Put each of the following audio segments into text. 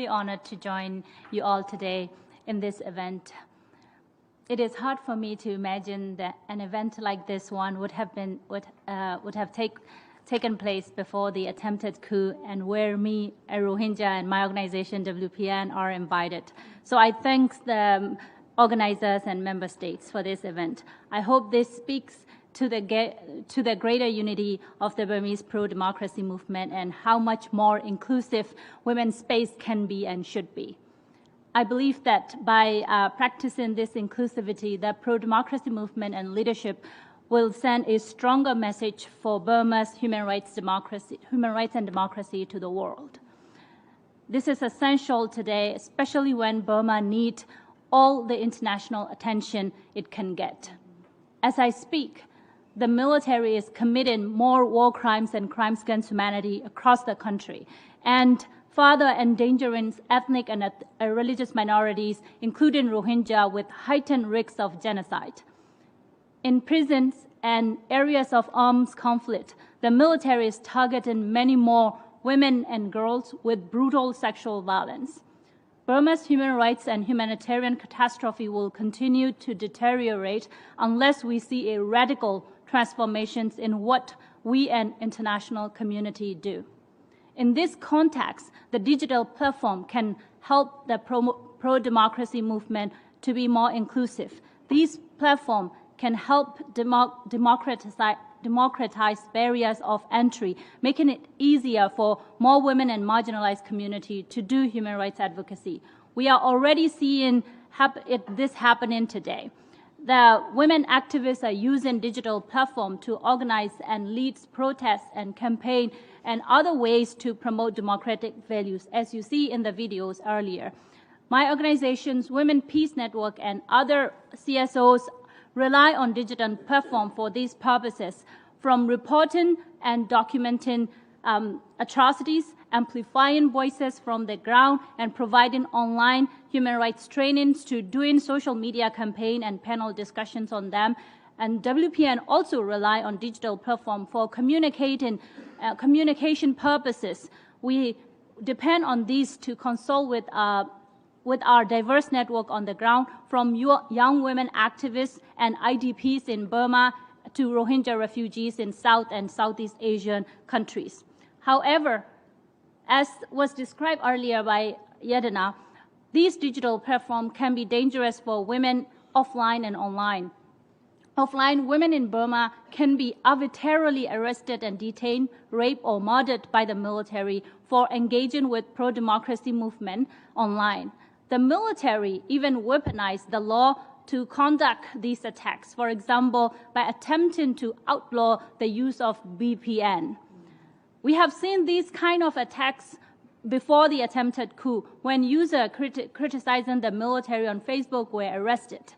truly honored to join you all today in this event. It is hard for me to imagine that an event like this one would have taken place before the attempted coup, and where me, a Rohingya, and my organization WPN are invited. So I thank the organizers and member states for this event. I hope this speaks to the greater unity of the Burmese pro-democracy movement and how much more inclusive women's space can be and should be. I believe that by practicing this inclusivity, the pro-democracy movement and leadership will send a stronger message for Burma's human rights and democracy to the world. This is essential today, especially when Burma needs all the international attention it can get. As I speak, the military is committing more war crimes and crimes against humanity across the country, and further endangering ethnic and religious minorities, including Rohingya, with heightened risks of genocide. In prisons and areas of armed conflict, the military is targeting many more women and girls with brutal sexual violence. Burma's human rights and humanitarian catastrophe will continue to deteriorate unless we see a radical transformations in what we and international community do. In this context, the digital platform can help the pro-democracy movement to be more inclusive. These platforms can help democratize barriers of entry, making it easier for more women and marginalized community to do human rights advocacy. We are already seeing this happening today. The women activists are using digital platform to organize and lead protests and campaign and other ways to promote democratic values, as you see in the videos earlier. My organization's Women Peace Network and other CSOs rely on digital platform for these purposes, from reporting and documenting atrocities, amplifying voices from the ground, and providing online human rights trainings, to doing social media campaign and panel discussions on them. And WPN also rely on digital platform for communication purposes. We depend on these to consult with our diverse network on the ground, from young women activists and IDPs in Burma to Rohingya refugees in South and Southeast Asian countries. However, as was described earlier by Yadina, these digital platforms can be dangerous for women offline and online. Offline, women in Burma can be arbitrarily arrested and detained, raped, or murdered by the military for engaging with pro-democracy movement online. The military even weaponized the law to conduct these attacks, for example, by attempting to outlaw the use of VPN. We have seen these kind of attacks before the attempted coup, when users criticizing the military on Facebook were arrested.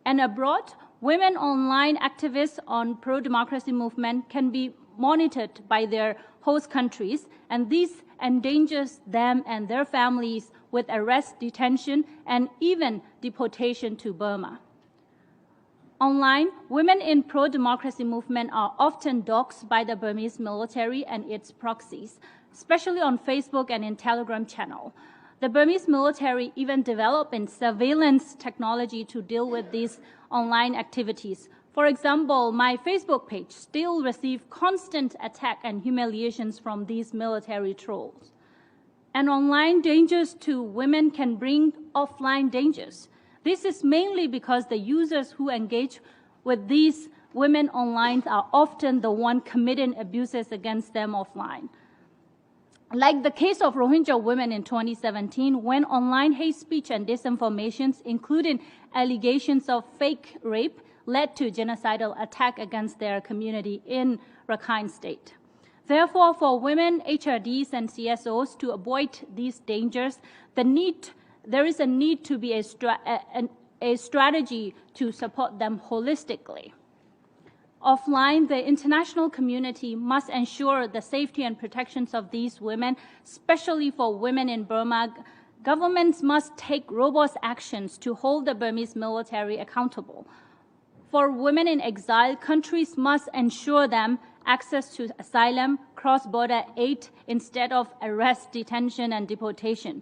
And abroad, women online activists on pro-democracy movement can be monitored by their host countries, and this endangers them and their families with arrest, detention, and even deportation to Burma. Online, women in pro-democracy movement are often doxxed by the Burmese military and its proxies, especially on Facebook and in Telegram channel. The Burmese military even developed surveillance technology to deal with these online activities. For example, my Facebook page still receives constant attack and humiliations from these military trolls. And online dangers to women can bring offline dangers. This is mainly because the users who engage with these women online are often the one committing abuses against them offline. Like the case of Rohingya women in 2017, when online hate speech and disinformation, including allegations of fake rape, led to genocidal attack against their community in Rakhine State. Therefore, for women, HRDs, and CSOs to avoid these dangers, there is a need to be a strategy to support them holistically. Offline, the international community must ensure the safety and protections of these women, especially for women in Burma. Governments must take robust actions to hold the Burmese military accountable. For women in exile, countries must ensure them access to asylum, cross-border aid, instead of arrest, detention, and deportation.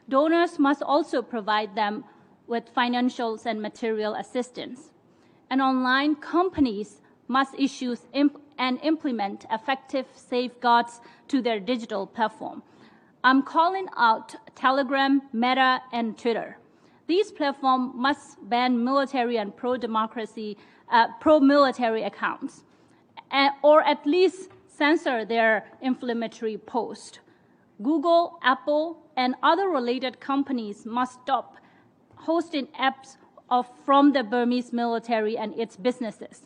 Donors must also provide them with financial and material assistance. And online companies must issue and implement effective safeguards to their digital platform. I'm calling out Telegram, Meta, and Twitter. These platforms must ban military and pro-democracy, pro-military accounts, or at least censor their inflammatory posts. Google, Apple, and other related companies must stop hosting apps from the Burmese military and its businesses.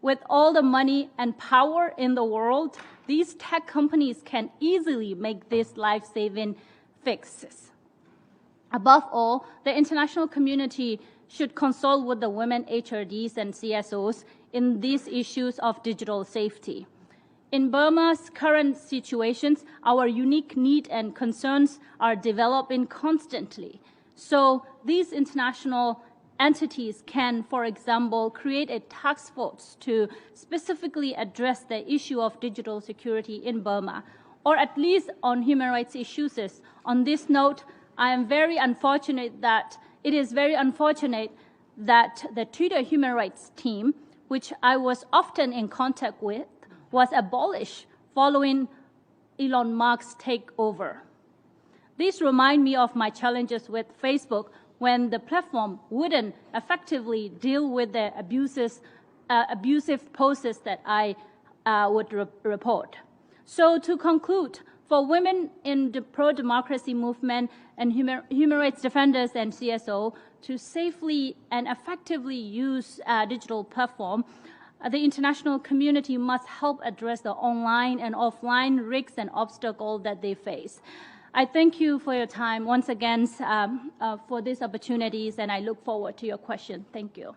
With all the money and power in the world, these tech companies can easily make these life-saving fixes. Above all, the international community should consult with the women HRDs and CSOs in these issues of digital safety. In Burma's current situations, our unique needs and concerns are developing constantly. So these international entities can, for example, create a task force to specifically address the issue of digital security in Burma, or at least on human rights issues. On this note, I am very unfortunate that it is very unfortunate that the Twitter human rights team, which I was often in contact with, was abolished following Elon Musk's takeover. These remind me of my challenges with Facebook when the platform wouldn't effectively deal with the abusive posts that I would report. So to conclude, for women in the pro-democracy movement and human rights defenders and CSO to safely and effectively use digital platform, the international community must help address the online and offline risks and obstacles that they face. I thank you for your time once again for these opportunities, and I look forward to your question. Thank you.